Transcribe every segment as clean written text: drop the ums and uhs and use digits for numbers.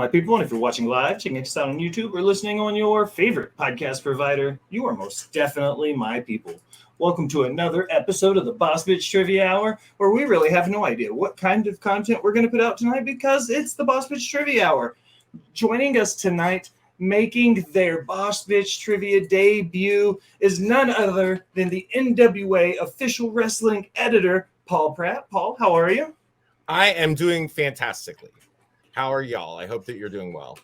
my people, and if you're watching live, checking us out on YouTube, or listening on your favorite podcast provider, you are most definitely my people. Welcome to another episode of the Boss Bitch Trivia Hour, where we really have no idea what kind of content we're going to put out tonight because it's the Boss Bitch Trivia Hour. Joining us tonight, making their Boss Bitch Trivia debut, is none other than the NWA official wrestling editor, Paul Pratt. Paul, how are you? I am doing fantastically. How are y'all? I hope that you're doing well.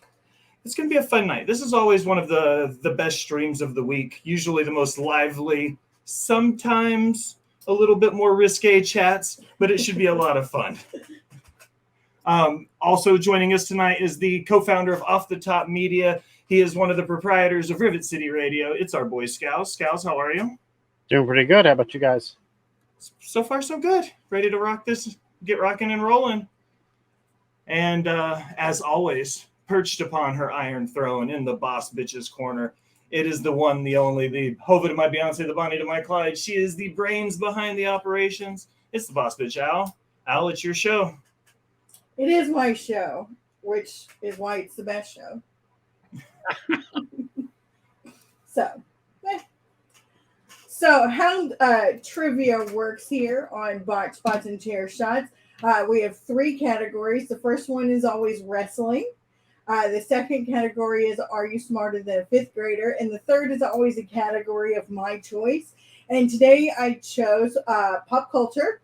It's going to be a fun night. This is always one of the best streams of the week, usually the most lively, sometimes a little bit more risque chats, but it should be a lot of fun. Also joining us tonight is the co-founder of Off the Top Media. He is one of the proprietors of Rivet City Radio. It's our boy Scalz. Scalz, how are you? Doing pretty good. How about you guys? So far, so good. Ready to rock this, get rocking and rolling. And as always, perched upon her iron throne in the boss bitch's corner, it is the one, the only, the Hova to my Beyonce, the Bonnie to my Clyde. She is the brains behind the operations. It's the boss bitch, Al. Al, it's your show. It is my show, which is why it's the best show. So how trivia works here on Box Spots and Chair Shots. We have three categories. The first one is always wrestling. The second category is Are You Smarter Than a Fifth Grader? And the third is always a category of my choice. And today I chose pop culture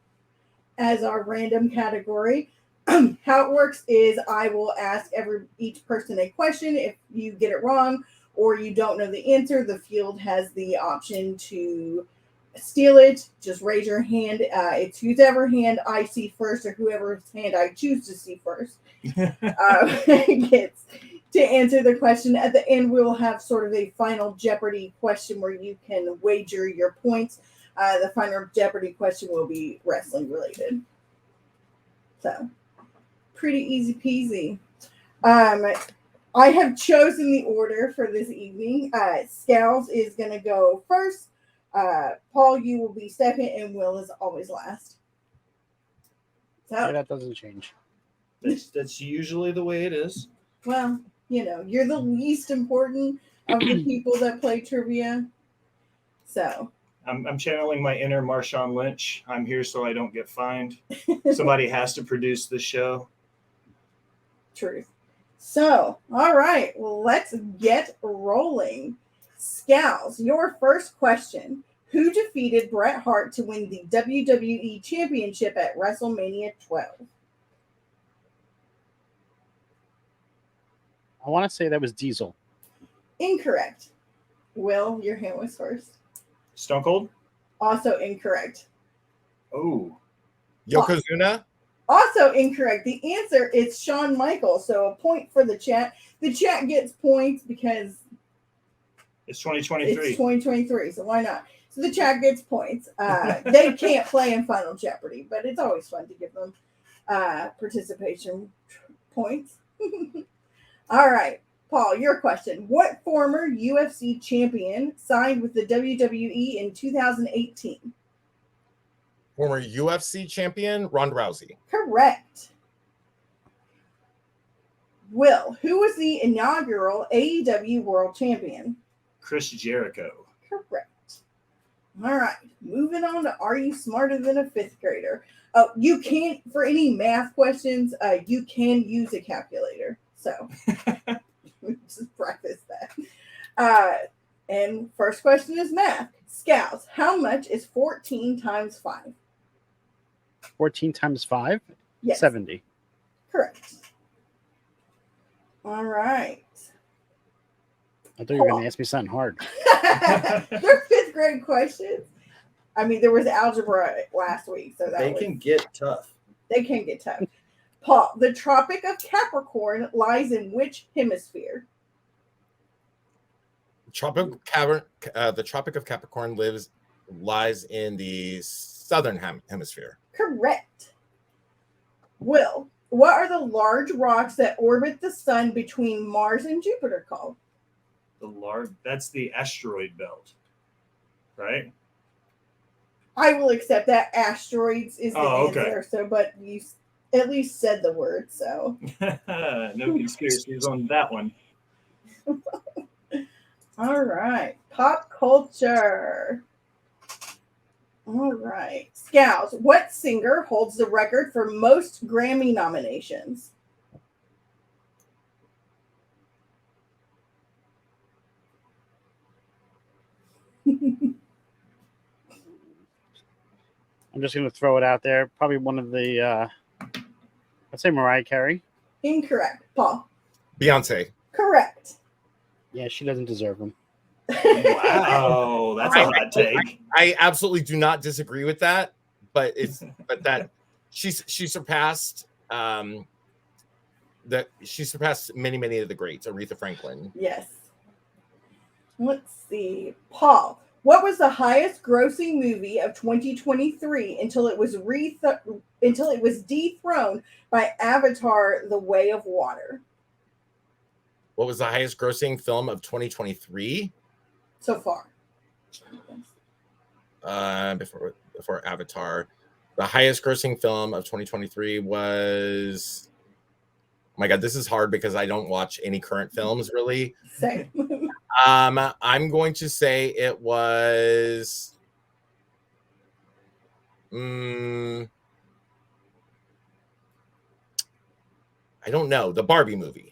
as our random category. How it works is I will ask each person a question. If you get it wrong or you don't know the answer, the field has the option to steal it. Just raise your hand. It's whoever hand I see first or whoever's hand I choose to see first gets to answer the question. At the end, we'll have sort of a final Jeopardy question where you can wager your points. The final Jeopardy question will be wrestling related. So, pretty easy peasy. I have chosen the order for this evening. Scalz is going to go first. Paul, you will be second, and Will is always last. So Yeah, that doesn't change. That's usually the way it is. Well, you're the least important of the people that play trivia. So I'm channeling my inner Marshawn Lynch. I'm here so I don't get fined. Somebody has to produce the show. Truth. So, all right, well, let's get rolling. Scalz, your first question. Who defeated Bret Hart to win the WWE Championship at WrestleMania 12? I want to say that was Diesel. Incorrect. Will, your hand was first. Stone Cold? Also incorrect. Oh. Yokozuna? Also incorrect. The answer is Shawn Michaels. So a point for the chat. The chat gets points because it's 2023. It's 2023, so why not? So the chat gets points. They can't play in Final Jeopardy, but it's always fun to give them participation points. All right, Paul, your question. What former UFC champion signed with the WWE in 2018? Former UFC champion, Ronda Rousey. Correct. Will, who was the inaugural AEW World Champion? Chris Jericho. Correct. All right, moving on to Are You Smarter Than a Fifth Grader? You can't, for any math questions, you can use a calculator. So just practice that. And first question is math. Scalz, how much is 14 times 5? 14 times 5? Yes. 70. Correct. All right. I thought you were going to ask me something hard. They're fifth grade questions. I mean, there was algebra last week, so they can get tough. They can get tough. Paul, the Tropic of Capricorn lies in which hemisphere? The Tropic of Capricorn lies in the southern hemisphere. Correct. Will, what are the large rocks that orbit the sun between Mars and Jupiter called? That's the asteroid belt, right? I will accept that. Asteroids is the answer. Okay. So, but you at least said the word, so. No conspiracies on that one. All right. Pop culture. All right. Scalz, what singer holds the record for most Grammy nominations? I'm just going to throw it out there. Probably one of the, I'd say Mariah Carey. Incorrect. Paul. Beyonce. Correct. Yeah, she doesn't deserve them. Wow, that's a hot take. I absolutely do not disagree with that, but that she surpassed many of the greats. Aretha Franklin. Yes. Let's see. Paul, what was the highest grossing movie of 2023 until it was dethroned by Avatar: The Way of Water? What was the highest grossing film of 2023? So far. Before Avatar. The highest grossing film of 2023 was, oh my God, this is hard because I don't watch any current films really. Same. I'm going to say it was I don't know, the Barbie movie.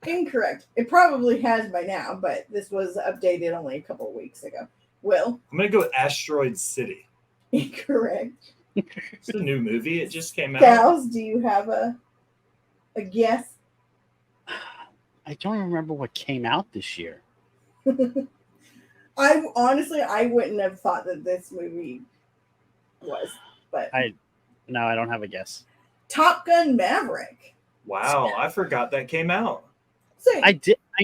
Incorrect. It probably has by now, but this was updated only a couple of weeks ago. Will? I'm going to go with Asteroid City. Incorrect. It's a new movie. It just came out. Scalz, do you have a guess? I don't remember what came out this year. I wouldn't have thought that this movie was, but No, I don't have a guess. Top Gun Maverick. Wow, I forgot that came out. So, I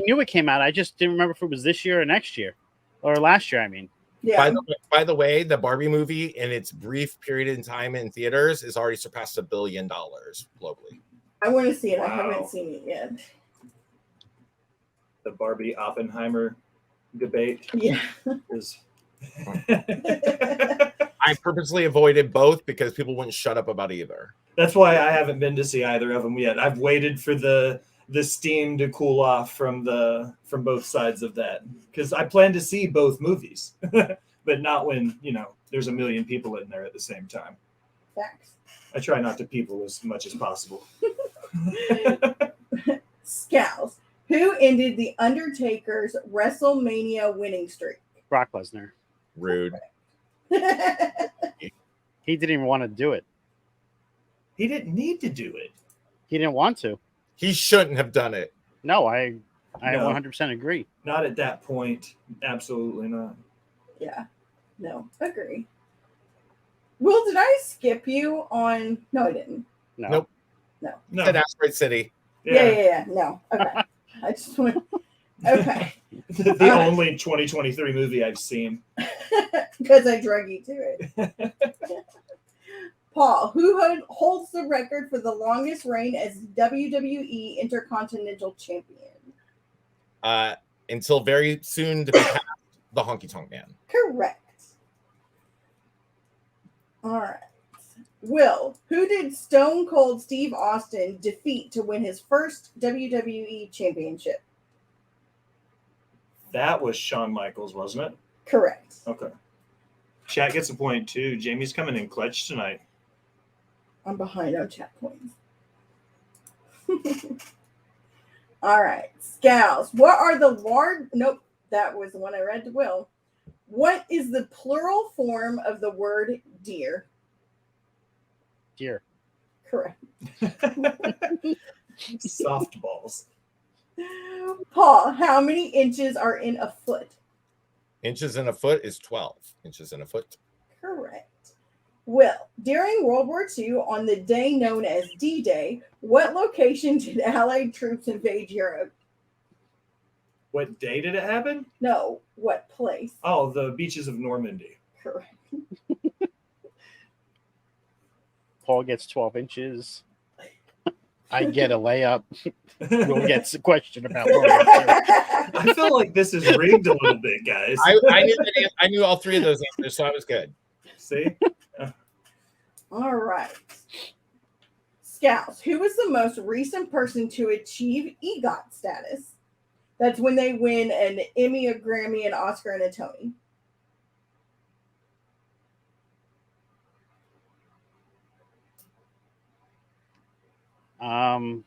knew it came out. I just didn't remember if it was this year or next year. Or last year, I mean. yeah. By the way, the Barbie movie in its brief period in time in theaters has already surpassed $1 billion globally. I want to see it. Wow. I haven't seen it yet. The Barbie Oppenheimer debate Yeah. is. I purposely avoided both because people wouldn't shut up about either. That's why I haven't been to see either of them yet. I've waited for the steam to cool off from both sides of that, because I plan to see both movies, but not when there's a million people in there at the same time. Facts. I try not to people as much as possible. Scalz, who ended the Undertaker's WrestleMania winning streak? Brock Lesnar. Rude. He didn't even want to do it. He didn't need to do it. He didn't want to. He shouldn't have done it. No, I No. 100% agree. Not at that point. Absolutely not. Yeah. No, agree. Will, did I skip you on? No, I didn't. No. Nope. No. Said Asteroid City. Yeah. No. Okay. I just want. Okay. The only 2023 movie I've seen. Because I drug you to it. Paul, who holds the record for the longest reign as WWE Intercontinental Champion? Until very soon to be passed, the Honky Tonk Man. Correct. All right. Will, who did Stone Cold Steve Austin defeat to win his first WWE Championship? That was Shawn Michaels, wasn't it? Correct. Okay. Chat gets a point too. Jamie's coming in clutch tonight. I'm behind on chat points. All right. Scalz, what are the large... Nope, that was the one I read to Will. What is the plural form of the word deer? Dear. Correct. Softballs. Paul, how many inches are in a foot? Inches in a foot is 12 inches in a foot. Correct. Will, during World War II, on the day known as D-Day, what location did Allied troops invade Europe? What day did it happen? No, what place? Oh, the beaches of Normandy. Correct. Paul gets 12 inches. I get a layup. We'll get a question about I feel like this is rigged a little bit, guys. I knew all three of those answers, so I was good. See? All right. Scalz, who was the most recent person to achieve EGOT status? That's when they win an Emmy, a Grammy, an Oscar, and a Tony. I'll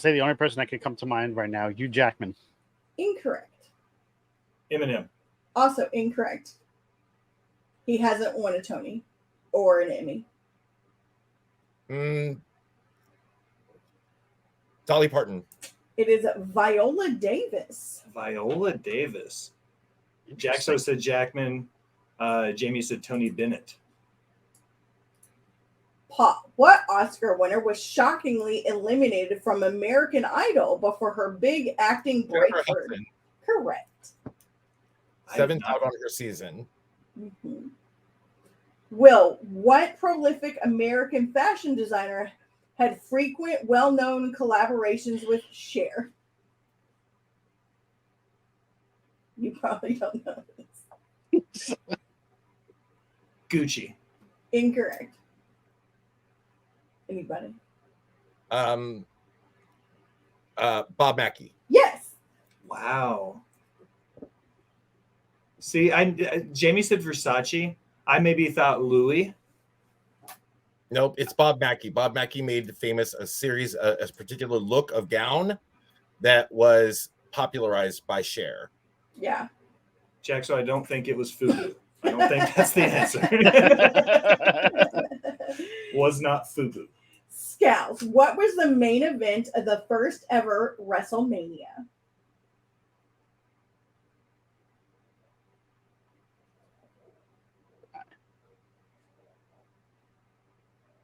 say the only person that could come to mind right now, Hugh Jackman. Incorrect. Eminem. Also incorrect. He hasn't won a Tony or an Emmy. Dolly Parton. It is Viola Davis. Viola Davis. Jaxo said Jackman. Jamie said Tony Bennett. Paul, what Oscar winner was shockingly eliminated from American Idol before her big acting Jennifer breakthrough? Hudson. Correct. 7th out on her season. Mm-hmm. Will, what prolific American fashion designer had frequent, well-known collaborations with Cher? You probably don't know this. Gucci. Incorrect. Anybody? Bob Mackie. Yes. Wow. See, Jamie said Versace. I maybe thought Louis. Nope, it's Bob Mackie. Bob Mackie made famous a series, a particular look of gown that was popularized by Cher. Yeah. Jack, so I don't think it was Fubu. I don't think that's the answer. Was not Fubu. Scalz, what was the main event of the first ever WrestleMania?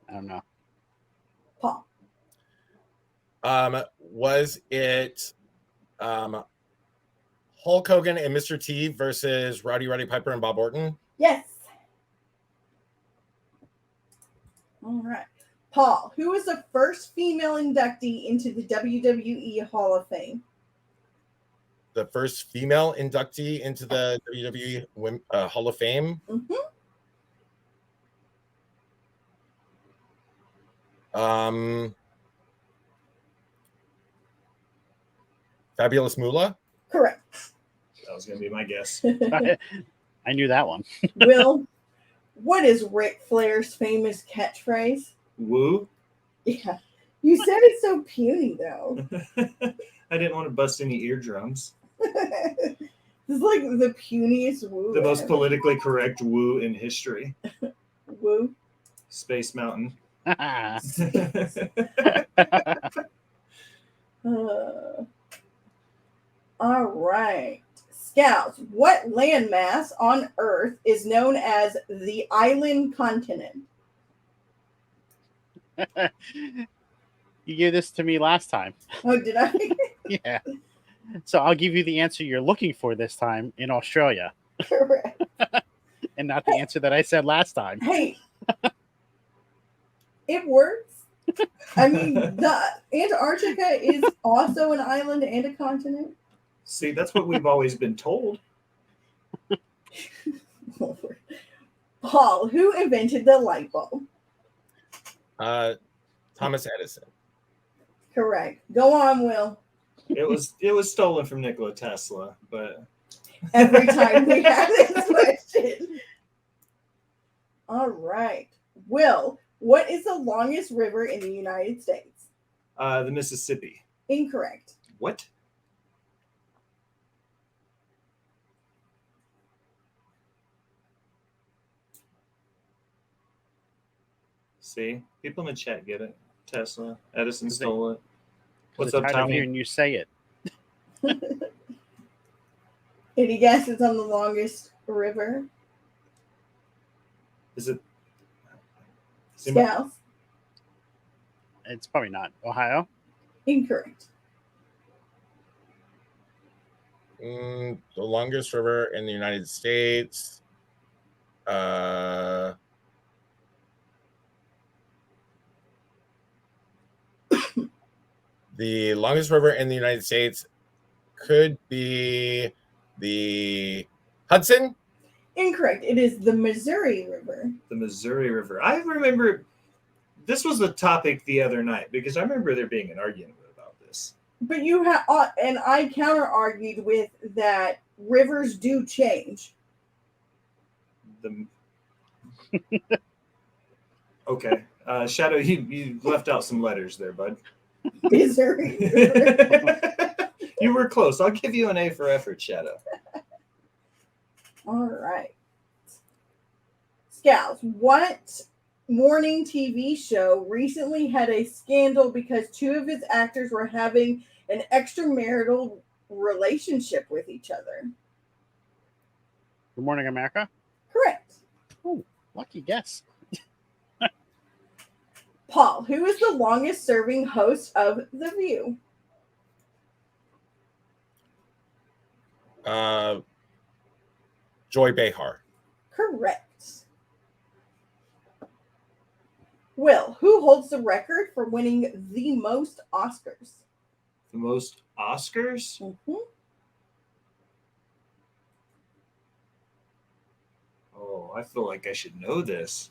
I don't know. Paul. Was it Hulk Hogan and Mr. T versus Roddy Piper and Bob Orton? Yes. All right. Paul, who was the first female inductee into the WWE Hall of Fame? The first female inductee into the WWE Hall of Fame? Mm-hmm. Fabulous Moolah? Correct. That was going to be my guess. I knew that one. Will, what is Ric Flair's famous catchphrase? Woo. Yeah. You said it so puny, though. I didn't want to bust any eardrums. This is like the puniest woo. The most ever. politically correct woo in history. Woo. Space Mountain. All right. Scouts, what landmass on Earth is known as the island continent? You gave this to me last time. Oh, did I? Yeah. So I'll give you the answer you're looking for this time in Australia, Correct. and not the answer that I said last time. Hey, it works. I mean, the Antarctica is also an island and a continent. See, that's what we've always been told. Paul, who invented the light bulb? Thomas Edison. Correct. Go on, Will. It was stolen from Nikola Tesla, but Every time we have this question. All right. Will, what is the longest river in the United States? the Mississippi. Incorrect. What? See, people in the chat get it. Tesla, Edison stole it. What's up, Tired of Tommy? hearing you say it. Any guesses on the longest river? Is it? Scalz? It's probably not Ohio. Incorrect. The longest river in the United States. The longest river in the United States could be the Hudson. Incorrect. It is the Missouri River. The Missouri River. I remember this was the topic the other night because I remember there being an argument about this. But you have, and I counter argued with that rivers do change. Okay. Shadow, you left out some letters there, bud. Missouri. You were close. I'll give you an A for effort, Shadow. All right. Scalz, what morning TV show recently had a scandal because two of its actors were having an extramarital relationship with each other? Good Morning America. Correct. Oh, lucky guess. Paul, who is the longest serving host of The View? Joy Behar. Correct. Will, who holds the record for winning the most Oscars? The most Oscars? Mm-hmm. Oh, I feel like I should know this.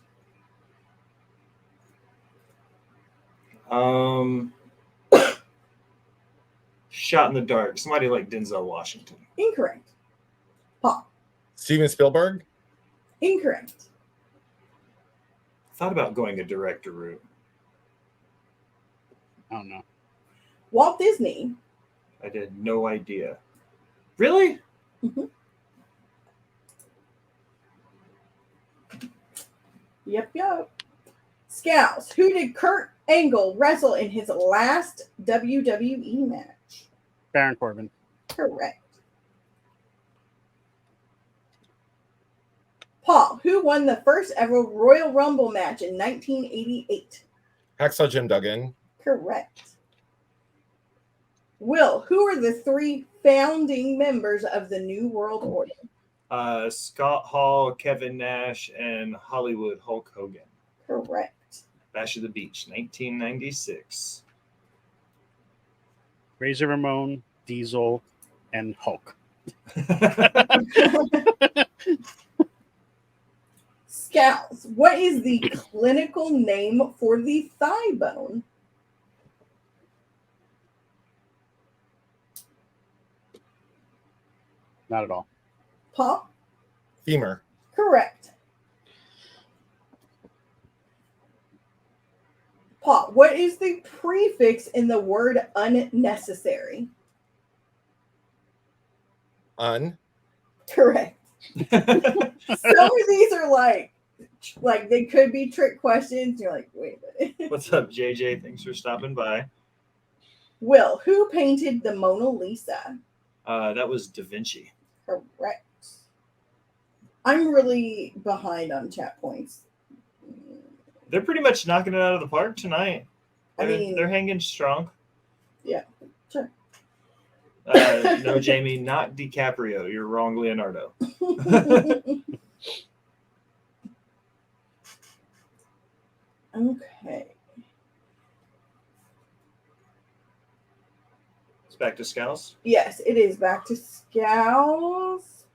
Shot in the dark. Somebody like Denzel Washington. Incorrect. Paul. Steven Spielberg. Incorrect. Thought about going a director route. I don't know. Walt Disney. I had no idea. Really? Mm-hmm. Yep. Scalz, who did Kurt Angle wrestle in his last WWE match? Baron Corbin. Correct. Paul, who won the first ever Royal Rumble match in 1988? Hacksaw Jim Duggan. Correct. Will, who are the three founding members of the New World Order? Scott Hall, Kevin Nash, and Hollywood Hulk Hogan. Correct. Bash of the Beach, 1996. Razor Ramon, Diesel, and Hulk. Scalz, what is the clinical name for the thigh bone? Not at all. Paul? Femur. Correct. Paul, what is the prefix in the word unnecessary? Correct. Some of these are like they could be trick questions. You're like, wait a minute. What's up, JJ? Thanks for stopping by. Will, who painted the Mona Lisa? That was Da Vinci. Correct. I'm really behind on chat points. They're pretty much knocking it out of the park tonight. They're hanging strong. Yeah, sure. No, Jamie, not DiCaprio. You're wrong, Leonardo. Okay. It's back to Scalz. Yes, it is back to Scalz.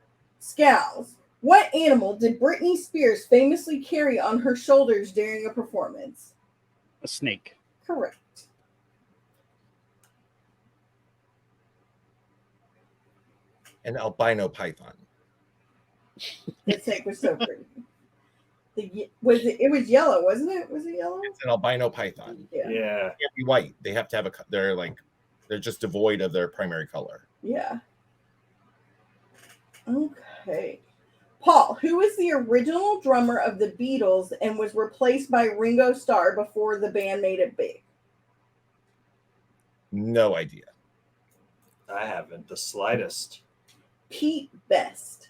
Scalz. What animal did Britney Spears famously carry on her shoulders during a performance? A snake. Correct. An albino python. The snake was so pretty. It was yellow, wasn't it? Was it yellow? It's an albino python. Yeah. Yeah. They can't be white. They have to have they're just devoid of their primary color. Yeah. Okay. Paul, who was the original drummer of the Beatles and was replaced by Ringo Starr before the band made it big? No idea. I haven't the slightest. Pete Best.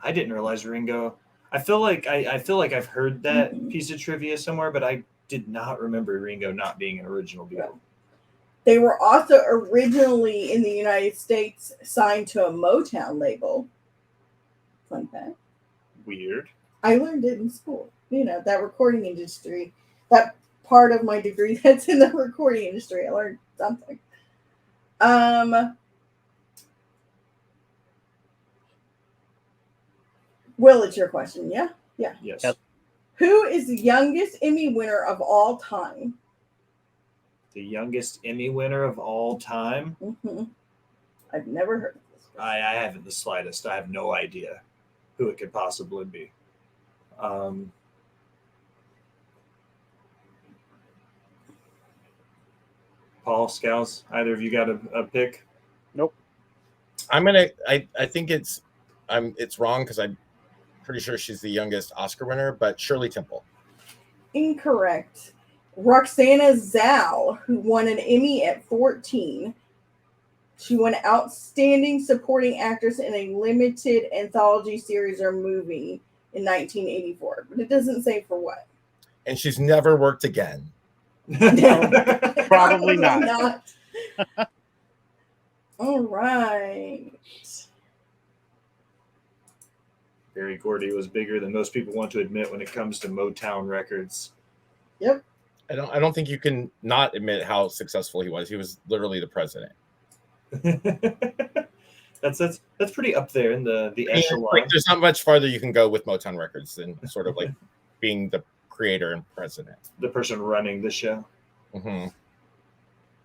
I didn't realize Ringo. I feel like I've heard that piece of trivia somewhere, but I did not remember Ringo not being an original Beatle. They were also originally in the United States signed to a Motown label. Fun fact. Weird. I learned it in school. You know, that recording industry, that part of my degree that's in the recording industry. I learned something. Will, it's your question, yeah? Yeah. Yes. Yep. Who is the youngest Emmy winner of all time? The youngest Emmy winner of all time? Mm-hmm. I've never heard of this. I haven't the slightest. I have no idea who it could possibly be. Paul, Scalz, either of you got a pick? Nope. I think it's wrong because I'm pretty sure she's the youngest Oscar winner, but Shirley Temple. Incorrect. Roxana Zal, who won an Emmy at 14. She won Outstanding Supporting Actress in a Limited Anthology Series or Movie in 1984, but it doesn't say for what. And she's never worked again. Probably not. All right. Berry Gordy was bigger than most people want to admit when it comes to Motown records. Yep. I don't think you can not admit how successful he was. He was literally the president. That's pretty up there in the echelon. Like, there's not much farther you can go with Motown Records than sort of like being the creator and president. The person running the show. Mm-hmm.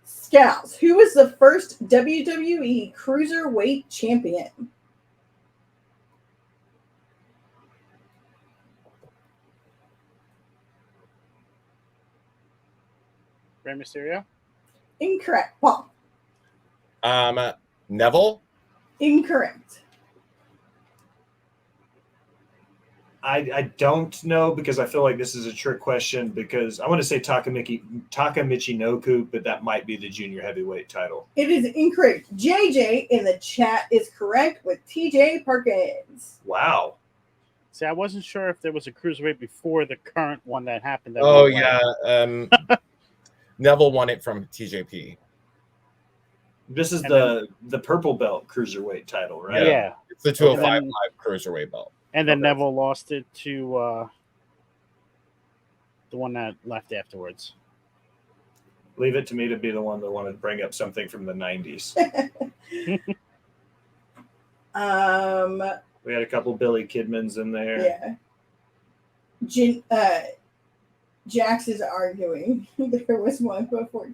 Scalz, who was the first WWE Cruiserweight Champion? Rey Mysterio? Incorrect. Paul? Neville? Incorrect. I don't know because I feel like this is a trick question because I want to say Takamichi Noku, but that might be the junior heavyweight title. It is incorrect. JJ in the chat is correct with TJ Perkins. Wow. See, I wasn't sure if there was a cruiserweight before the current one that happened. Oh, yeah. Neville won it from TJP. This is And the purple belt cruiserweight title, right? Yeah. It's the 205 then- live cruiserweight belt. And then Okay. Neville lost it to the one that left afterwards. Leave it to me to be the one that wanted to bring up something from the 90s. We had a couple Billy Kidmans in there. Yeah. Jax is arguing. There was one before.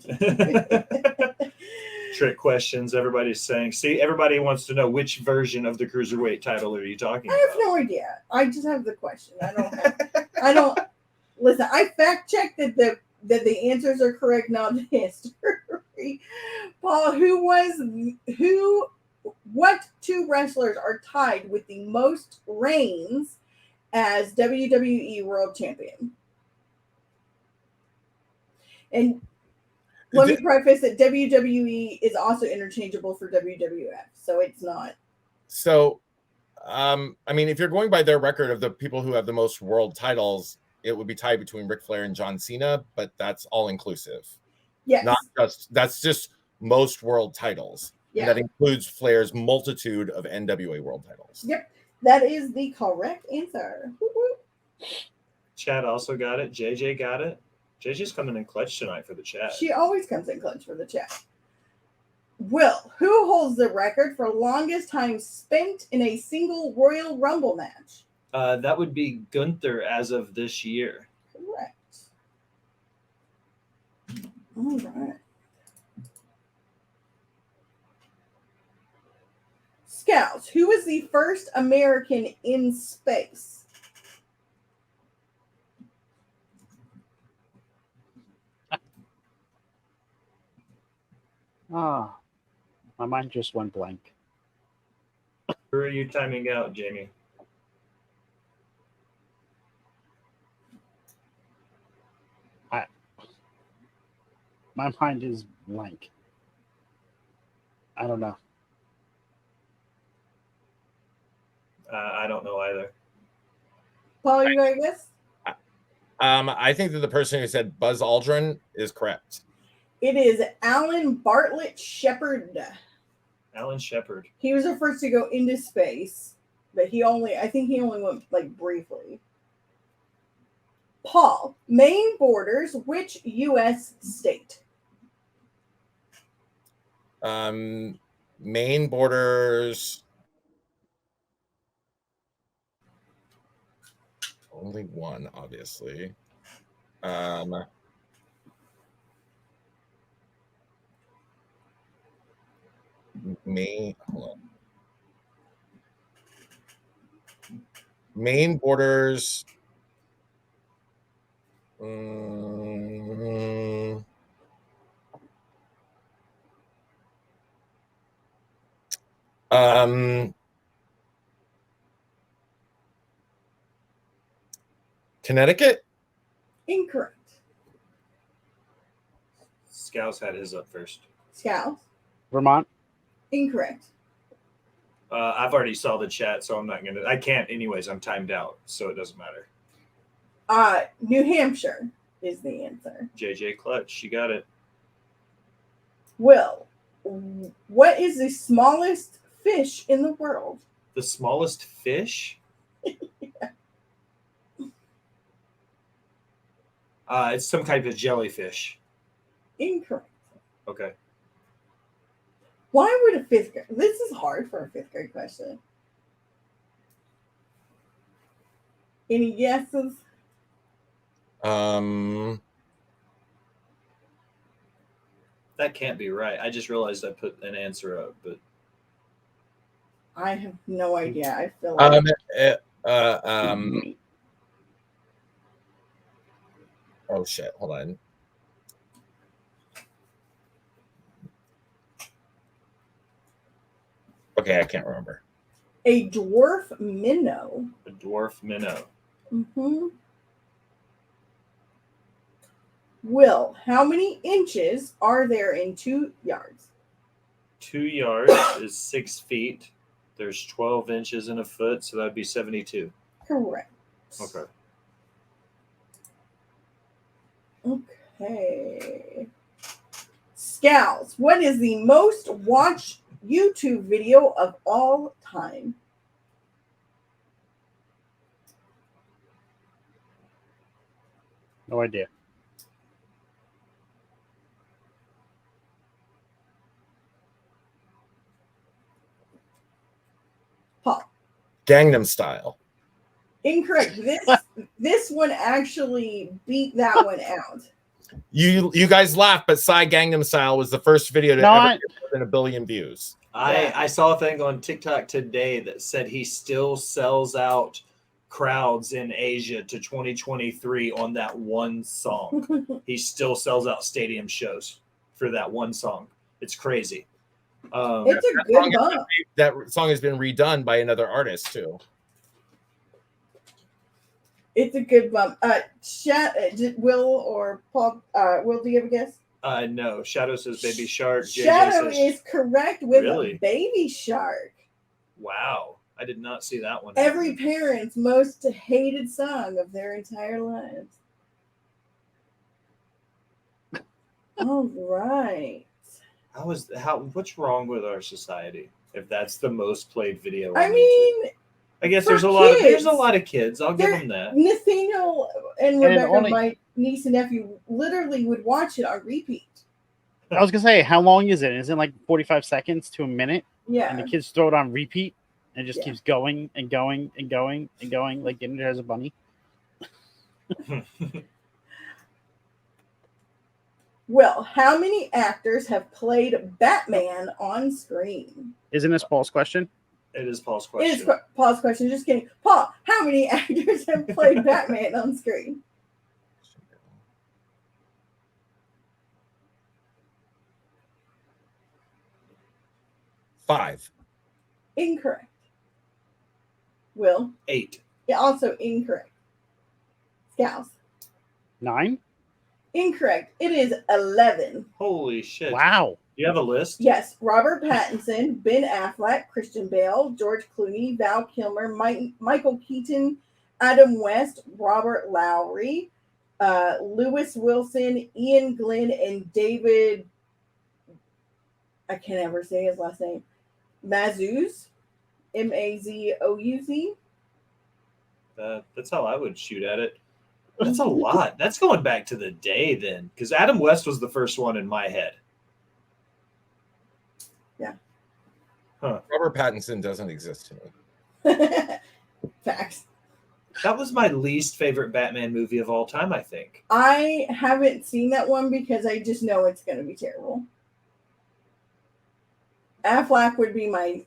Trick questions. Everybody's saying, see, everybody wants to know which version of the cruiserweight title are you talking I have about? no idea. I just have the question. I don't listen. I fact checked that the answers are correct, not the history. Paul, what two wrestlers are tied with the most reigns as WWE World Champion? And let me preface that WWE is also interchangeable for WWF, so it's not. So, I mean, if you're going by their record of the people who have the most world titles, it would be tied between Ric Flair and John Cena, but that's all inclusive. Yes. That's just most world titles. Yeah. And that includes Flair's multitude of NWA world titles. Yep. That is the correct answer. Woo-hoo. Chad also got it. JJ got it. JJ's coming in clutch tonight for the chat. She always comes in clutch for the chat. Will, who holds the record for longest time spent in a single Royal Rumble match? That would be Gunther as of this year. Correct. All right. Scalz, who was the first American in space? Ah, my mind just went blank. Who are you timing out, Jamie? My mind is blank. I don't know. I don't know either. Paul, you got a guess? I think that the person who said Buzz Aldrin is correct. It is Alan Bartlett Shepard. Alan Shepard. He was the first to go into space, but I think he only went like briefly. Paul, Maine borders which U.S. state? Maine borders. only one, obviously. Hold on. Maine borders. Connecticut? Incorrect. Scalz had his up first. Scalz. Vermont. Incorrect. I've already saw the chat, so I'm not gonna. I can't, anyways. I'm timed out, so it doesn't matter. New Hampshire is the answer. JJ Clutch, she got it. Will, what is the smallest fish in the world? The smallest fish? Yeah. It's some type of jellyfish. Incorrect. Okay. Why would a fifth grade? This is hard for a fifth grade question. Any guesses? That can't be right. I just realized I put an answer up, but I have no idea. I feel like oh shit, hold on. Okay, I can't remember. a dwarf minnow. a dwarf minnow. Mm-hmm. Will, how many inches are there in 2 yards? 2 yards is 6 feet. There's 12 inches in a foot, so that'd be 72. Correct. Okay. Okay. Scalz, what is the most watched YouTube video of all time? No idea. Paul. Gangnam Style. Incorrect. This one actually beat that one out. You guys laugh, but Psy Gangnam Style was the first video to ever get more than 1 billion views. I saw a thing on TikTok today that said he still sells out crowds in Asia to 2023 on that one song. He still sells out stadium shows for that one song. It's crazy. It's a good bump. That song has been redone by another artist too. It's a good bump. Will or Paul? Will, do you have a guess? No. Shadow says Baby Shark. JJ Shadow says, is correct with Really? Baby Shark. wow. I did not see that one. Every parent's most hated song of their entire lives. All right. What's wrong with our society if that's the most played video? I on mean, YouTube? I guess for there's a lot kids. of kids. I'll give them that. Nathaniel and Rebecca, only- my niece and nephew, literally would watch it on repeat. I was gonna say, how long is it? Is it like 45 seconds to a minute? And Yeah. the kids throw it on repeat and it just Yeah. keeps going and going and going and going like Ginger has a bunny. Will, how many actors have played Batman on screen? Isn't this Paul's question? It is Paul's It is question. Paul's question. Just kidding. Paul, how many actors have played Batman on screen? Five. Incorrect. Will, 8. yeah, also incorrect. Scalz, 9? incorrect. It is 11. Holy shit. Wow. You have a list? Yes, Robert Pattinson, Ben Affleck, Christian Bale, George Clooney, Val Kilmer, Michael Keaton, Adam West, Robert Lowry, Lewis Wilson, Ian Glenn, and David, I can't ever say his last name, Mazouz, Mazouz. That's how I would shoot at it. That's a lot. That's going back to the day then, because Adam West was the first one in my head. Yeah. Huh. Robert Pattinson doesn't exist to me. Facts. That was my least favorite Batman movie of all time, I think. I haven't seen that one because I just know it's going to be terrible. Affleck would be my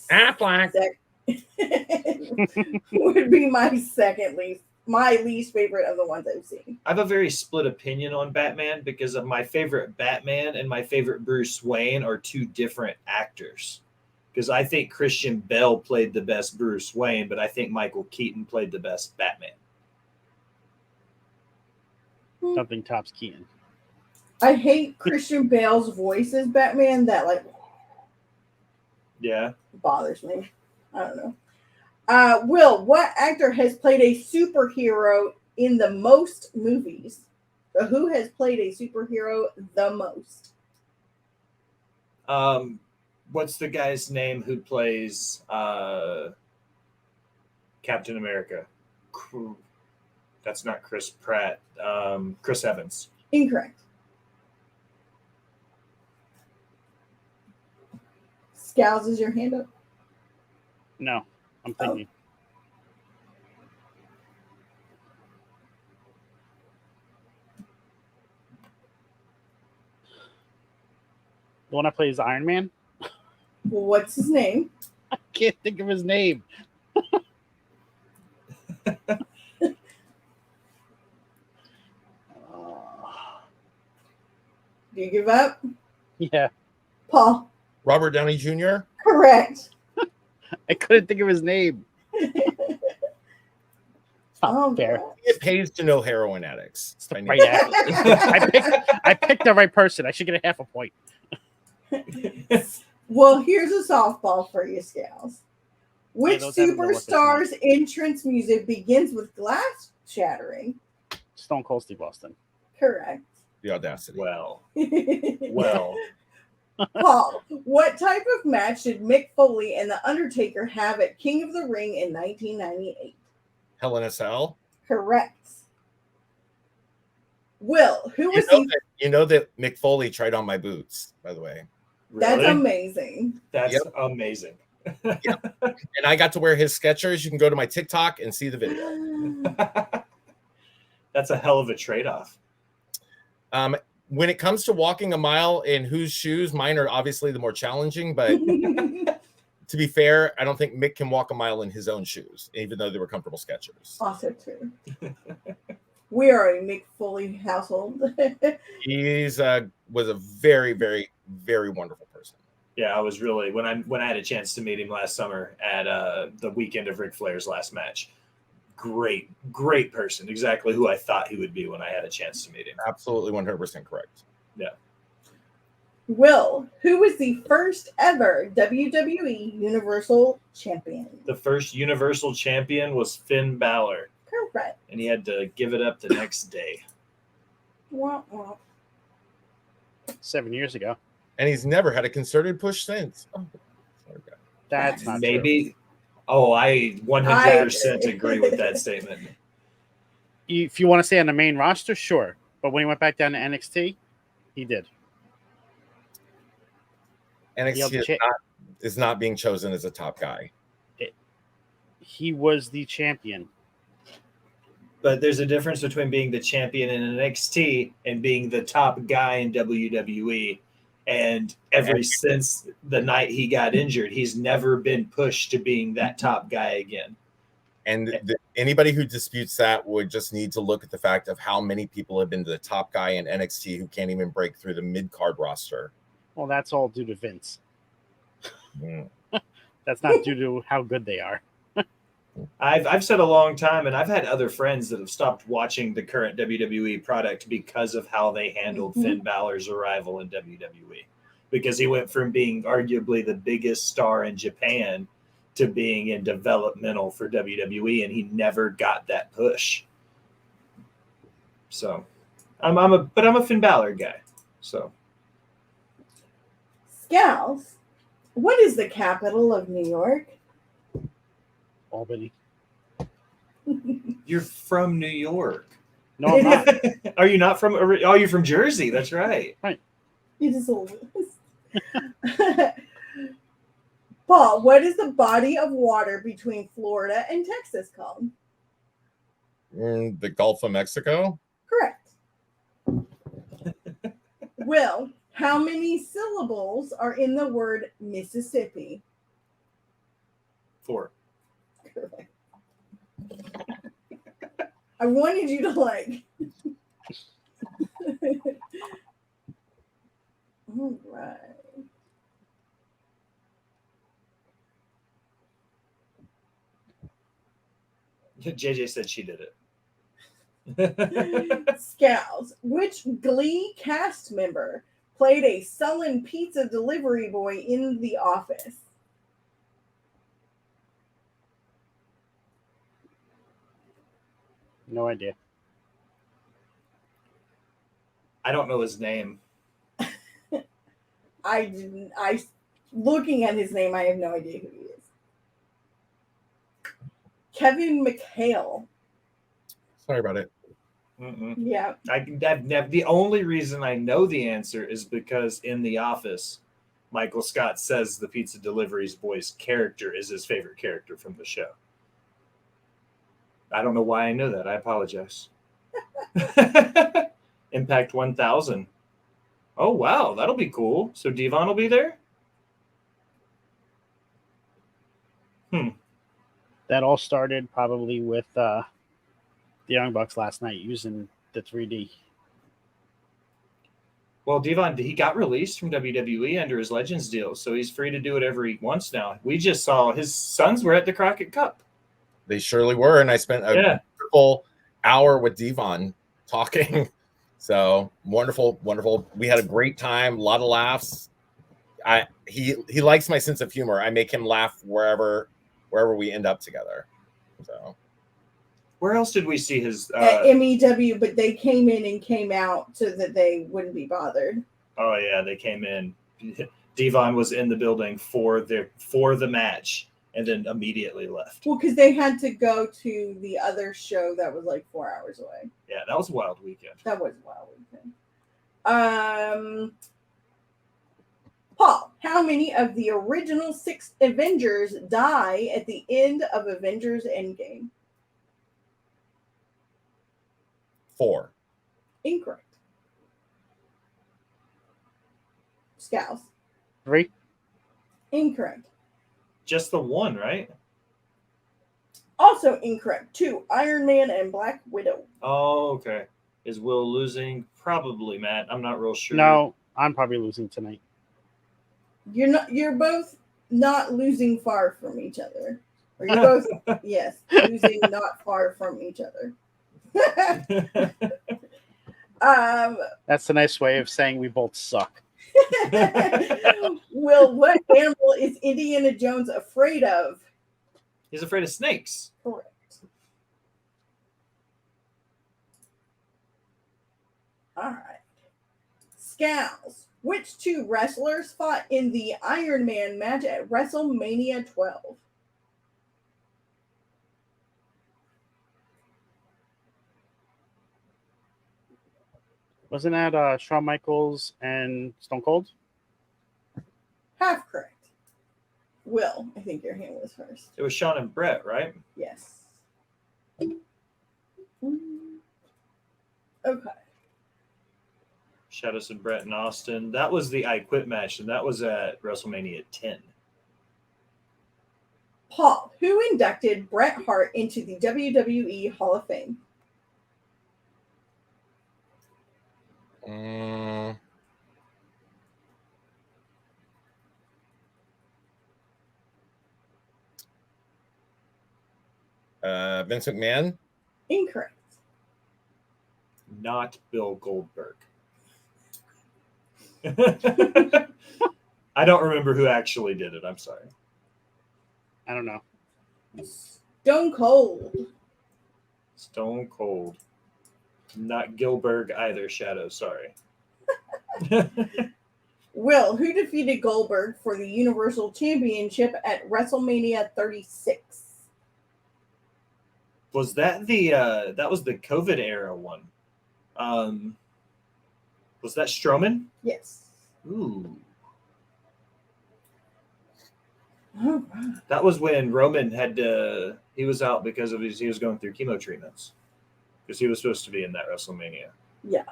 Affleck. would be my least favorite of the ones I've seen. I have a very split opinion on Batman because of my favorite Batman and my favorite Bruce Wayne are two different actors. Because I think Christian Bale played the best Bruce Wayne, but I think Michael Keaton played the best Batman. Nothing tops Keaton. I hate Christian Bale's voice as Batman. That Yeah. bothers me. I don't know. Will, what actor has played a superhero in the most movies? So who has played a superhero the most? What's the guy's name who plays Captain America? That's not Chris Pratt. Chris Evans. Incorrect. Scalz, is your hand up? No, I'm thinking. The one that plays Iron Man? What's his name? I can't think of his name. Do you give up? Yeah, Paul. Robert Downey Jr. Correct. I couldn't think of his name. It's not Oh, fair. God. It pays to know heroin addicts. It's the right actor. I picked the right person. I should get a half a point. Well, here's a softball for you, Scalz. Which those haven't been worth this much. superstar's entrance music begins with glass shattering? Stone Cold Steve Austin. Correct. The audacity. Well. Paul, what type of match did Mick Foley and The Undertaker have at King of the Ring in 1998? Hell in a Cell. Correct. Will, who was You know that Mick Foley tried on my boots, by the way. That's Really? amazing. That's amazing. And I got to wear his Skechers. You can go to my TikTok and see the video. That's a hell of a trade-off. When it comes to walking a mile in whose shoes, mine are obviously the more challenging, but to be fair, I don't think Mick can walk a mile in his own shoes, even though they were comfortable Skechers. Also true. We are a Mick Foley household. He's was a very, very, very wonderful person. Yeah, I was really when I had a chance to meet him last summer at the weekend of Ric Flair's last match. Great person. Exactly who I thought he would be when I had a chance to meet him. Absolutely 100% correct. Yeah. Will, who was the first ever WWE Universal Champion? The first Universal Champion was Finn Balor, Correct. and he had to give it up the next day. Wah, wah. 7 years ago. And he's never had a concerted push since. Oh, sorry, God. That's not Maybe. true. Oh, I 100% agree with that statement. If you want to say on the main roster, sure. But when he went back down to NXT, he did. NXT is not being chosen as a top guy. He was the champion. But there's a difference between being the champion in NXT and being the top guy in WWE. And since the night he got injured, he's never been pushed to being that top guy again. And anybody who disputes that would just need to look at the fact of how many people have been the top guy in NXT who can't even break through the mid-card roster. Well, that's all due to Vince. Mm. That's not due to how good they are. I've said a long time, and I've had other friends that have stopped watching the current WWE product because of how they handled Finn Balor's arrival in WWE. Because he went from being arguably the biggest star in Japan to being in developmental for WWE, and he never got that push. So, I'm a Finn Balor guy. So, Scalz, what is the capital of New York? Albany. you're from New York. No, I'm not. Are you not from? Oh, you're from Jersey. That's right. You just Paul, what is the body of water between Florida and Texas called? The Gulf of Mexico. Correct. Will, how many syllables are in the word Mississippi? 4. Correct. I wanted you to like. All right. JJ said she did it. Scalz, which Glee cast member played a sullen pizza delivery boy in The Office? No idea. I don't know his name. I didn't. Looking at his name, I have no idea who he is. Kevin McHale. Sorry about it. Mm-mm. Yeah. The only reason I know the answer is because in The Office, Michael Scott says the pizza delivery boy's character is his favorite character from the show. I don't know why I know that. I apologize. Impact 1000. Oh, wow. That'll be cool. So Devon will be there? That all started probably with the Young Bucks last night using the 3D. Well, Devon, he got released from WWE under his Legends deal, so he's free to do whatever he wants now. We just saw his sons were at the Crockett Cup. They surely were, and I spent a wonderful hour with Devon talking. So wonderful. We had a great time, a lot of laughs. He likes my sense of humor. I make him laugh wherever we end up together. So where else did we see his at MEW? But they came in and came out so that they wouldn't be bothered. Oh yeah, they came in. Devon was in the building for the match and then immediately left. Well, because they had to go to the other show that was like 4 hours away. Yeah, that was a wild weekend. That was a wild weekend. Paul, how many of the original 6 Avengers die at the end of Avengers Endgame? 4. Incorrect. Scalz. 3. Incorrect. Just the one, right? Also incorrect. 2. Iron Man and Black Widow. Oh, okay. Is Will losing? Probably, Matt. I'm not real sure. No, I'm probably losing tonight. You're both not losing far from each other. Or you're both losing not far from each other. That's a nice way of saying we both suck. Will, what animal is Indiana Jones afraid of? He's afraid of snakes. Correct. All right. Scalz. Which 2 wrestlers fought in the Iron Man match at WrestleMania 12? Wasn't that Shawn Michaels and Stone Cold? Half correct. Will, I think your hand was first. It was Shawn and Brett, right? Yes. Okay. Shadows and Brett and Austin. That was the I Quit match, and that was at WrestleMania 10. Paul, who inducted Bret Hart into the WWE Hall of Fame? Vince McMahon? Incorrect. Not Bill Goldberg. I don't remember who actually did it. I'm sorry. I don't know. Stone Cold. Stone Cold. Not Gilbert either, Shadow. Sorry. Will, who defeated Goldberg for the Universal Championship at WrestleMania 36? Was that that was the COVID era one? Was that Strowman? Yes. Ooh. All right. That was when Roman he was out because he was going through chemo treatments. Because he was supposed to be in that WrestleMania. Yeah.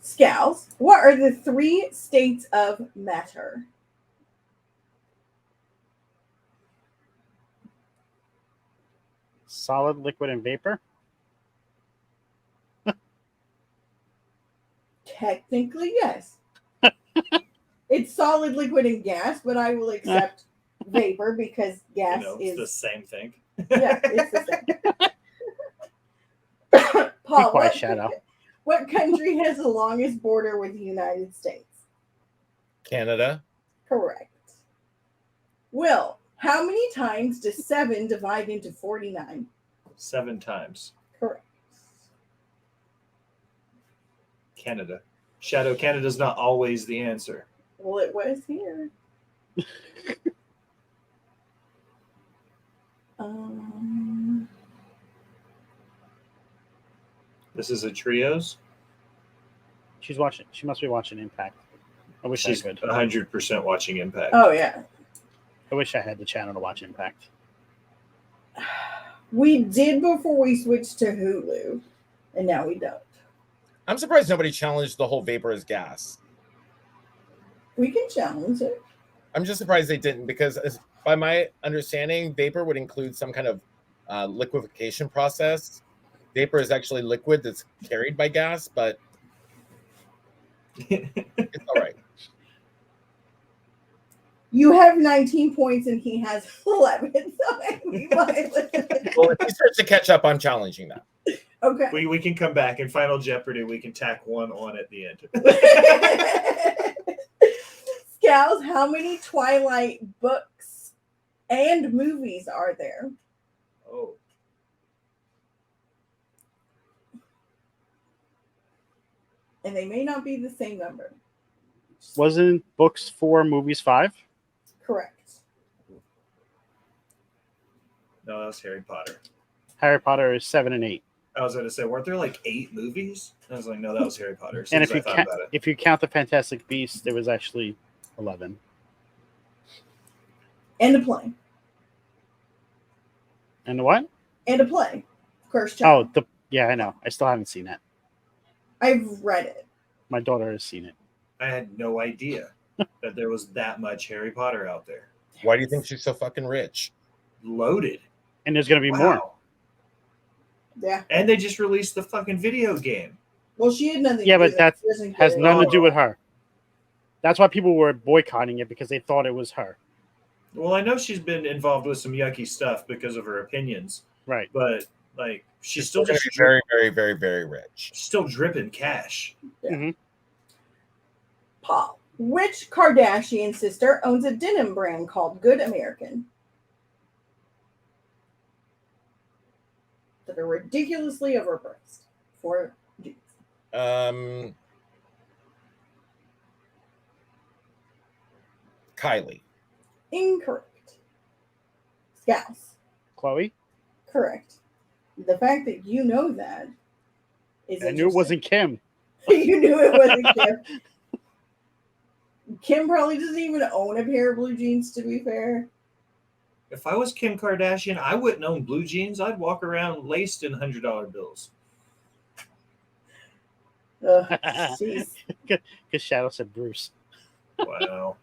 Scalz, what are the 3 states of matter? Solid, liquid, and vapor. Technically, yes. It's solid, liquid, and gas, but I will accept vapor because gas It's the is same thing. yeah, it's the same. Paul, quiet, Shadow. What country has the longest border with the United States? Canada. Correct. Will, how many times does 7 divide into 49? 7 times. Correct. Canada. Shadow, Canada's not always the answer. Well, it was here. This is a trios. She's watching. She must be watching Impact. I wish She's I could. 100% watching Impact. Oh, yeah. I wish I had the channel to watch Impact. We did before we switched to Hulu, and now we don't. I'm surprised nobody challenged the whole vapor as gas. We can challenge it. I'm just surprised they didn't because, by my understanding, vapor would include some kind of liquefaction process. Vapor is actually liquid that's carried by gas, but it's all right. You have 19 points, and he has 11. So we might Well, if he starts to catch up, I'm challenging that. Okay. We can come back in Final Jeopardy. We can tack one on at the end. Scalz, how many Twilight books and movies are there? Oh. And they may not be the same number. Wasn't books 4, movies 5? Correct. No, that was Harry Potter. Harry Potter is 7 and 8. I was going to say, weren't there like 8 movies? I was like, no, that was Harry Potter. As soon And as if I you thought count, about it. if you count the Fantastic Beasts, there was actually 11. And a play. And what? And a play. Cursed Child. Oh, yeah, I know. I still haven't seen that. I've read it. My daughter has seen it. I had no idea that there was that much Harry Potter out there. Why do you think she's so fucking rich? Loaded. And there's going to be more. Yeah. And they just released the fucking video game. Well, she had nothing Yeah, to do but that with it. She doesn't has get it. nothing to do with her. That's why people were boycotting it, because they thought it was her. Well, I know she's been involved with some yucky stuff because of her opinions, Right. but like she's Still still going just to be very, very, very, very rich. still dripping cash. Paul, which Kardashian sister owns a denim brand called Good American? That are ridiculously overpriced for jeans. Kylie. Incorrect. Scalz. Chloe? Correct. The fact that you know that is I knew it wasn't Kim. You knew it wasn't Kim. Kim probably doesn't even own a pair of blue jeans, to be fair. If I was Kim Kardashian, I wouldn't own blue jeans. I'd walk around laced in $100 bills. Jeez. Because Shadow said Bruce. Wow.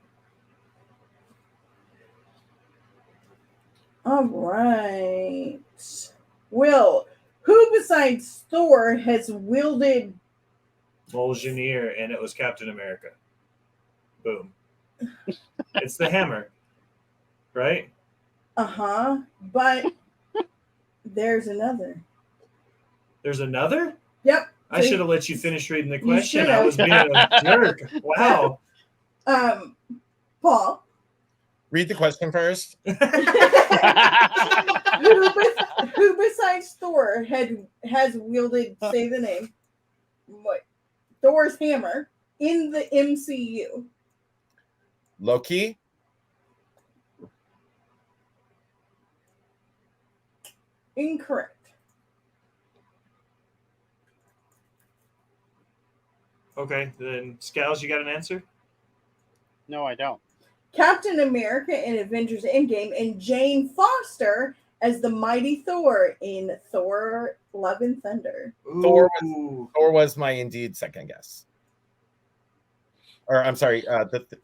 All right. Will, who besides Thor has wielded... Mjolnir, and it was Captain America. Boom. It's the hammer, right? Uh-huh. But there's another. There's another? Yep. I should have let you finish reading the You question. should've. I was being a jerk. Wow. Paul. Read the question first. Who besides Thor has wielded, say the name, what? Thor's hammer in the MCU? Loki. Incorrect. Okay, then Scalz, you got an answer? No, I don't. Captain America in Avengers Endgame and Jane Foster as the mighty Thor in Thor: Love and Thunder? Thor Ooh. was my indeed second guess. Or I'm sorry, the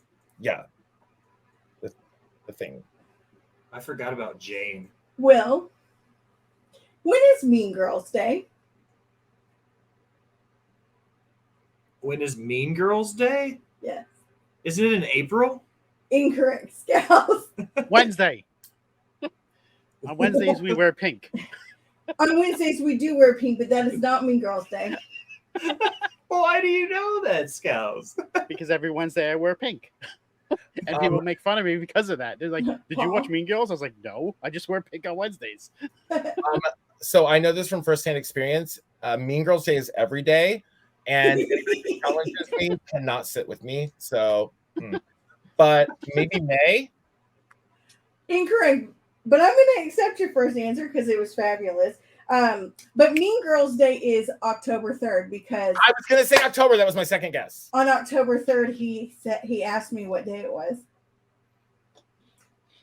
thing. I forgot about Jane. Will, when is Mean Girls Day? When is Mean Girls Day? Yes. Isn't it in April? Incorrect, Scalz. Wednesday. On Wednesdays, we wear pink. On Wednesdays, we do wear pink, but that is not Mean Girls Day. Why do you know that, Scalz? Because every Wednesday I wear pink. And people make fun of me because of that. They're like, did you watch Mean Girls? I was like, no, I just wear pink on Wednesdays. So I know this from firsthand experience. Mean Girls Day is every day, and it challenges me cannot sit with me. So, but maybe May. Incorrect. But I'm going to accept your first answer because it was fabulous. But Mean Girls Day is October 3rd because I was going to say October. That was my second guess. on October 3rd, he asked me what day it was.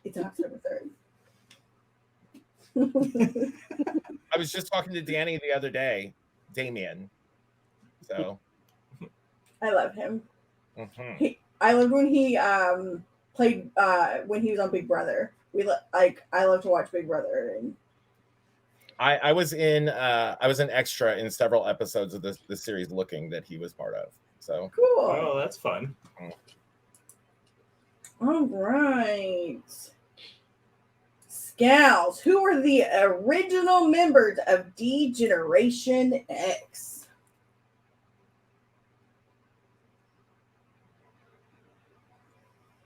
It's October 3rd. I was just talking to Danny the other day, Damien. So I love him. mhm. I loved when he played when he was on Big Brother. I love to watch Big Brother, and I was an extra in several episodes of this series Looking that he was part of. So cool. Oh, that's fun. All right. Scalz, who are the original members of D Generation X?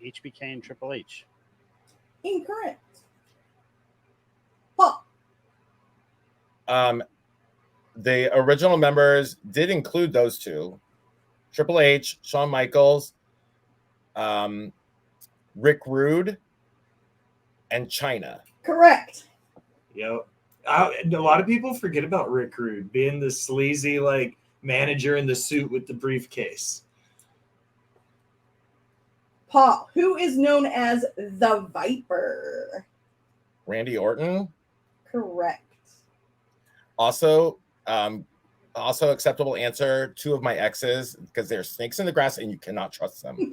HBK and Triple H. Incorrect. Paul. the original members did include those two: Triple H, Shawn Michaels, Rick Rude, and Chyna. Correct. Yep. A lot of people forget about Rick Rude being the sleazy like manager in the suit with the briefcase. Paul, who is known as the Viper? Randy Orton. Correct. Also acceptable answer, two of my exes, because they're snakes in the grass and you cannot trust them.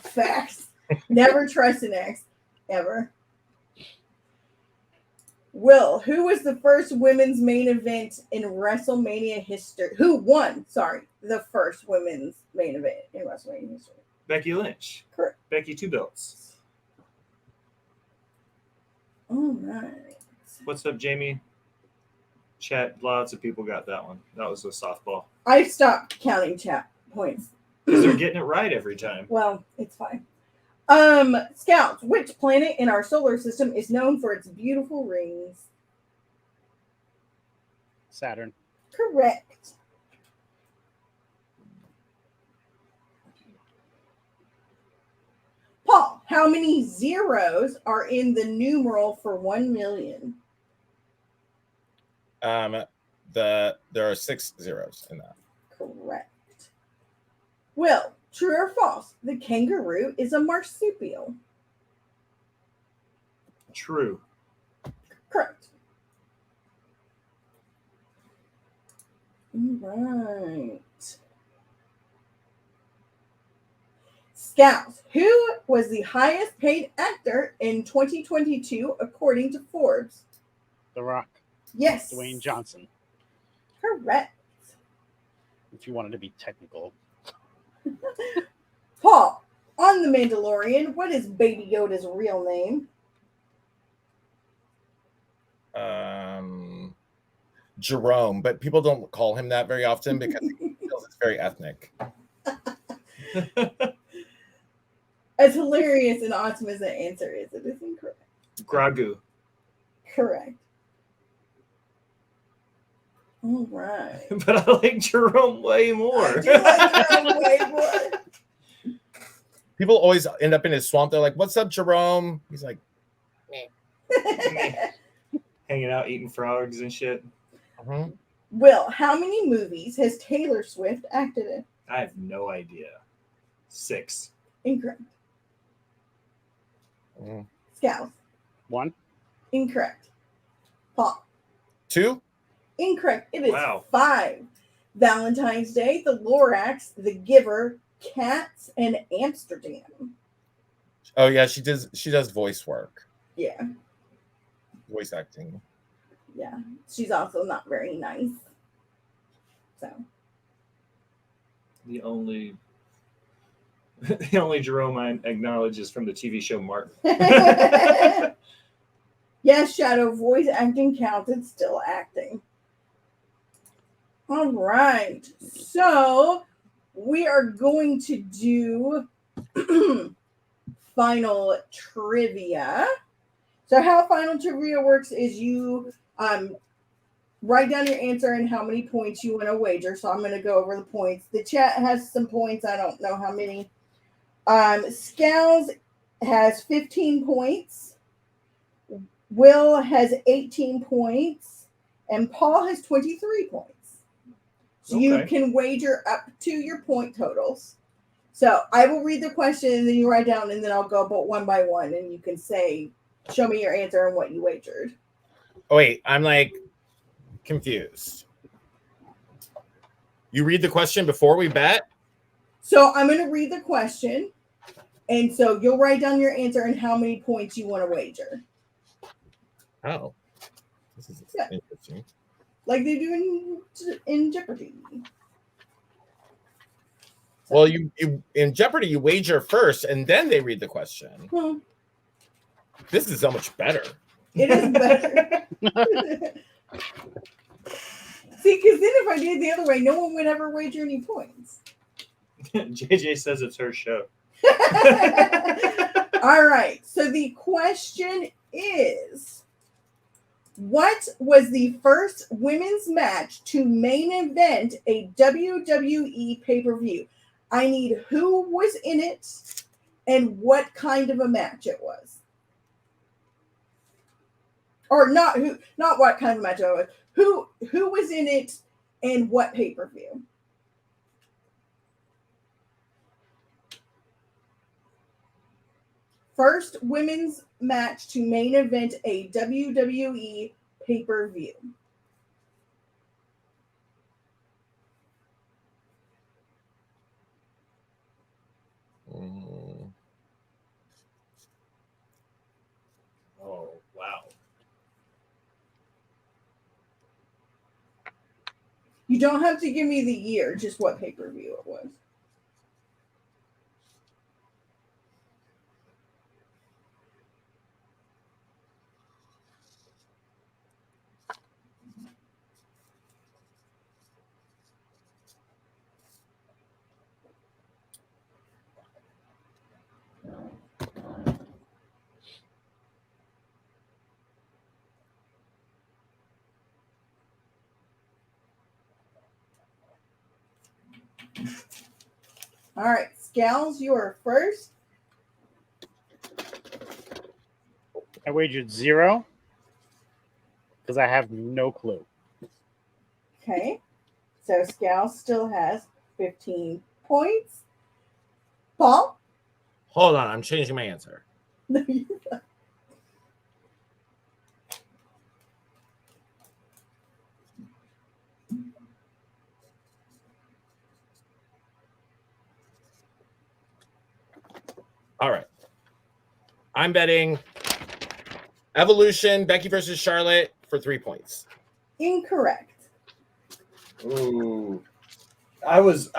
Facts. Never trust an ex. Ever. Will, who was the first women's main event in WrestleMania history? Who won, the first women's main event in WrestleMania history? Becky Lynch. Correct. Becky Two Belts. All right. What's up, Jamie? Chat, lots of people got that one. That was a softball. I stopped counting chat points. Because they're getting it right every time. Well, it's fine. Scalz, which planet in our solar system is known for its beautiful rings? Saturn. Correct. Paul, how many zeros are in the numeral for 1 million? There are 6 zeros in that. Correct. Will, true or false? The kangaroo is a marsupial. True. Correct. All right. Scalz, who was the highest paid actor in 2022 according to Forbes? The Rock. Yes. Dwayne Johnson. Correct. If you wanted to be technical. Paul, on The Mandalorian, what is Baby Yoda's real name? Jerome, but people don't call him that very often because he feels it's very ethnic. As hilarious and awesome as that answer is, it is incorrect. Grogu. Correct. All right. But I like Jerome way more. I do like Jerome way more. People always end up in his swamp. They're like, "What's up, Jerome?" He's like, Hanging out, eating frogs and shit. Will, how many movies has Taylor Swift acted in? I have no idea. 6. Incorrect. Scalz. 1. Incorrect. Paul. 2. Incorrect. It is Wow. 5. Valentine's Day, The Lorax, The Giver, Cats, and Amsterdam. Oh yeah, she does voice work, Yeah. voice acting. Yeah. She's also not very nice. So. The only Jerome I acknowledge is from the TV show Martin. Yes, Shadow, voice acting counts. It's still acting. All right. So we are going to do final trivia. So how final trivia works is you write down your answer and how many points you want to wager. So I'm going to go over the points. The chat has some points. I don't know how many. Scalz has 15 points. Will has 18 points. And Paul has 23 points. So you can wager up to your point totals. So I will read the question and then you write down and then I'll go but one by one and you can say, show me your answer and what you wagered. Oh, wait, I'm like confused. You read the question before we bet? So I'm going to read the question. And so you'll write down your answer and how many points you want to wager. Oh, this is interesting. Like they do in Jeopardy. So. Well, you in Jeopardy, you wager first and then they read the question. This is so much better. It is better. See, because then if I did it the other way, no one would ever wager any points. JJ says it's her show. All right. So the question is, what was the first women's match to main event a WWE pay-per-view? I need who was in it and what kind of a match it was. Or not what kind of match it was. Who was in it and what pay-per-view? First women's match to main event a WWE pay-per-view. Oh, wow. You don't have to give me the year, just what pay-per-view it was. All right, Scalz, you are first. I wagered 0 because I have no clue. Okay, so Scalz still has 15 points. Paul? Hold on, I'm changing my answer. No, you're not. All right. I'm betting Evolution, Becky versus Charlotte for 3 points. Incorrect. Ooh. I was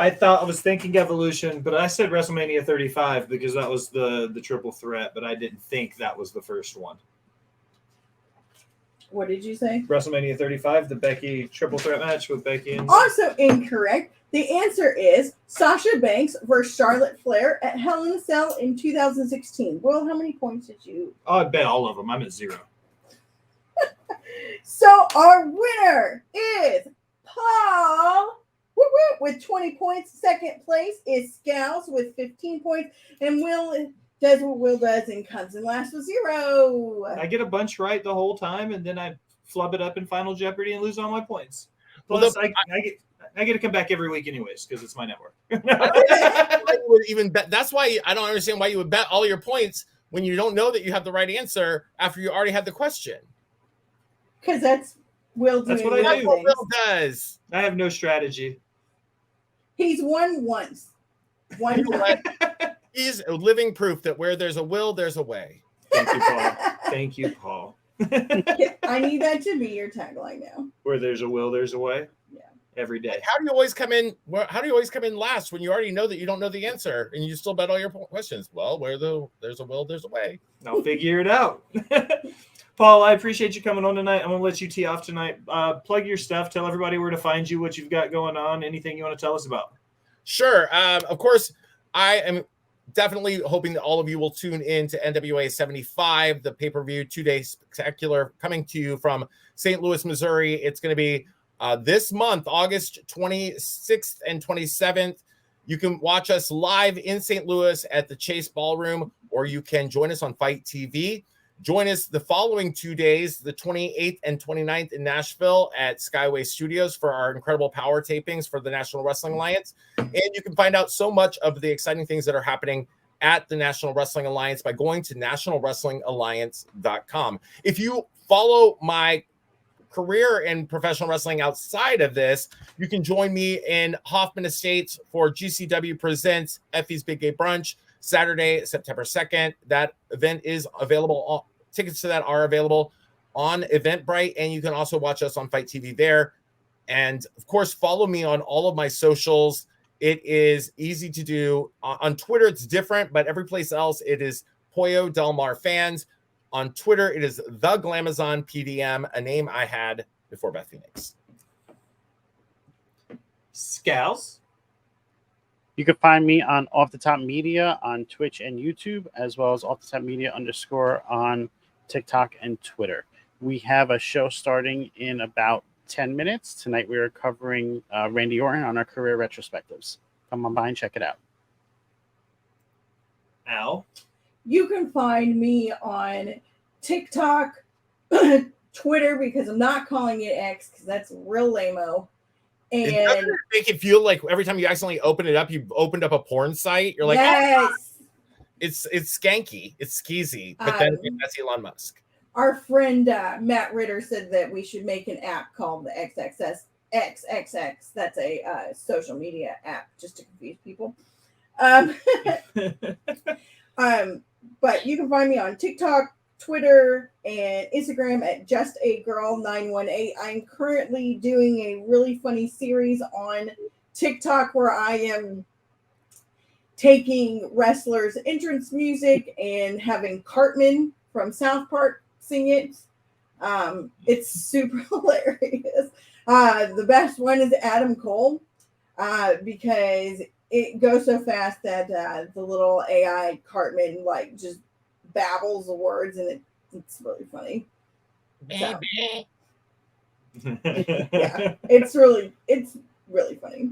thinking Evolution, but I said WrestleMania 35 because that was the triple threat, but I didn't think that was the first one. What did you say? WrestleMania 35, the Becky triple threat match with Becky and Also incorrect. The answer is Sasha Banks versus Charlotte Flair at Hell in a Cell in 2016. Well, how many points did you? Oh, I bet all of them. I'm at 0. So our winner is Paul with 20 points. Second place is Scalz with 15 points. And Will does what Will does and comes in last with 0. I get a bunch right the whole time, and then I flub it up in Final Jeopardy and lose all my points. Well, Plus, I get to come back every week anyways because it's my network. I would even bet. That's why I don't understand why you would bet all your points when you don't know that you have the right answer after you already had the question? Because that's Will That's doing what I Will do. What things. Will does. I have no strategy. He's won once. One You know time. what? He's a living proof that where there's a will, there's a way. Thank you, Paul. Thank you, Paul. I need that to be your tagline now. Where there's a will, there's a way. Yeah. Every day. How do you always come in? How do you always come in last when you already know that you don't know the answer and you still bet all your questions? Well, there's a will, there's a way. I'll figure it out. Paul, I appreciate you coming on tonight. I'm going to let you tee off tonight. Plug your stuff. Tell everybody where to find you, what you've got going on, anything you want to tell us about. Sure. Of course, I am definitely hoping that all of you will tune in to NWA 75, the pay-per-view 2-day spectacular coming to you from St. Louis, Missouri. It's going to be this month, August 26th and 27th. You can watch us live in St. Louis at the Chase Ballroom, or you can join us on Fight TV. Join us the following 2 days, the 28th and 29th in Nashville at Skyway Studios for our incredible power tapings for the National Wrestling Alliance. And you can find out so much of the exciting things that are happening at the National Wrestling Alliance by going to nationalwrestlingalliance.com. If you follow my career in professional wrestling outside of this, you can join me in Hoffman Estates for GCW Presents Effie's Big Gay Brunch, Saturday, September 2nd. That event is available. Tickets to that are available on Eventbrite, and you can also watch us on Fight TV there. And of course, follow me on all of my socials. It is easy to do. On Twitter, it's different, but every place else, it is Pollo Del Mar Fans. On Twitter, it is The Glamazon PDM, a name I had before Beth Phoenix. Scalz. You can find me on Off the Top Media on Twitch and YouTube, as well as Off the Top Media _ on TikTok and Twitter. We have a show starting in about 10 minutes. Tonight we are covering Randy Orton on our career retrospectives. Come on by and check it out. Al. You can find me on TikTok, Twitter, because I'm not calling it X because that's real lame-o. Doesn't And it make it feel like every time you accidentally open it up, you've opened up a porn site? You're like, yes, oh, it's skanky, it's skeezy, but then that's Elon Musk. our friend Matt Ritter said that we should make an app called the XXX. That's a social media app, just to confuse people. But you can find me on TikTok, Twitter, and Instagram at JustAGirl918. I'm currently doing a really funny series on TikTok where I am taking wrestlers' entrance music and having Cartman from South Park sing it. It's super hilarious. The best one is Adam Cole because it goes so fast that the little AI Cartman like just babbles the words, and it's really funny. So, yeah, it's really funny.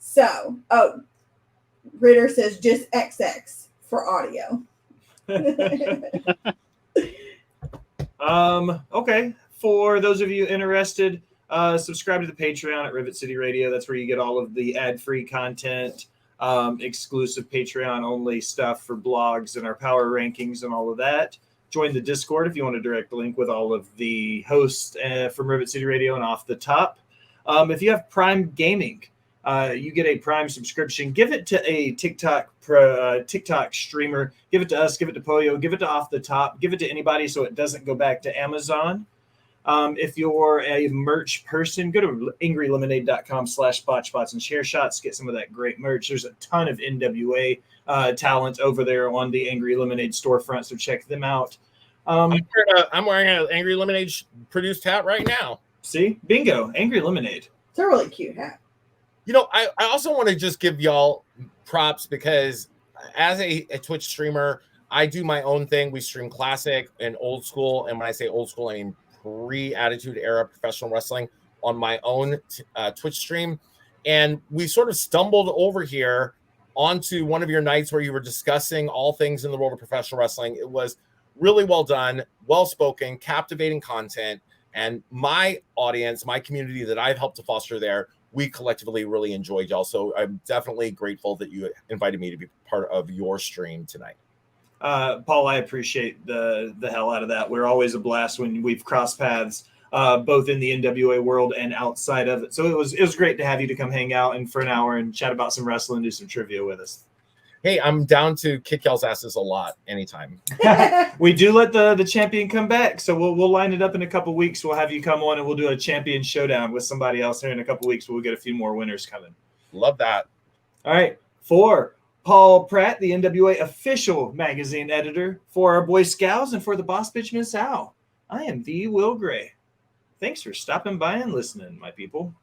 So, Ritter says just XX for audio. Okay. For those of you interested, subscribe to the Patreon at Rivet City Radio. That's where you get all of the ad-free content, exclusive Patreon-only stuff for blogs and our power rankings and all of that. Join the Discord if you want a direct link with all of the hosts from Rivet City Radio and Off the Top. If you have Prime Gaming, you get a Prime subscription. Give it to a TikTok streamer. Give it to us. Give it to Pollo. Give it to Off the Top. Give it to anybody so it doesn't go back to Amazon. If you're a merch person, go to angrylemonade.com/botchbots and share shots. Get some of that great merch. There's a ton of NWA talent over there on the Angry Lemonade storefront, so check them out. I'm wearing an Angry Lemonade produced hat right now. See? Bingo. Angry Lemonade. It's a really cute hat. You know, I also want to just give y'all props because as a Twitch streamer, I do my own thing. We stream classic and old school. And when I say old school, I mean pre-Attitude Era professional wrestling on my own Twitch stream. And we sort of stumbled over here onto one of your nights where you were discussing all things in the world of professional wrestling. It was really well done, well-spoken, captivating content. And my audience, my community that I've helped to foster there, we collectively really enjoyed y'all. So I'm definitely grateful that you invited me to be part of your stream tonight. Paul, I appreciate the hell out of that. We're always a blast when we've crossed paths, both in the NWA world and outside of it. So it was great to have you to come hang out and for an hour and chat about some wrestling, do some trivia with us. Hey, I'm down to kick y'all's asses a lot anytime. We do let the champion come back, so we'll line it up in a couple weeks. We'll have you come on and we'll do a champion showdown with somebody else here in a couple weeks. We'll get a few more winners coming. Love that. All right, for Paul Pratt, the NWA official magazine editor, for our boy Scalz, and for the boss bitch Miss Al, I am the Will Gray. Thanks for stopping by and listening, my people.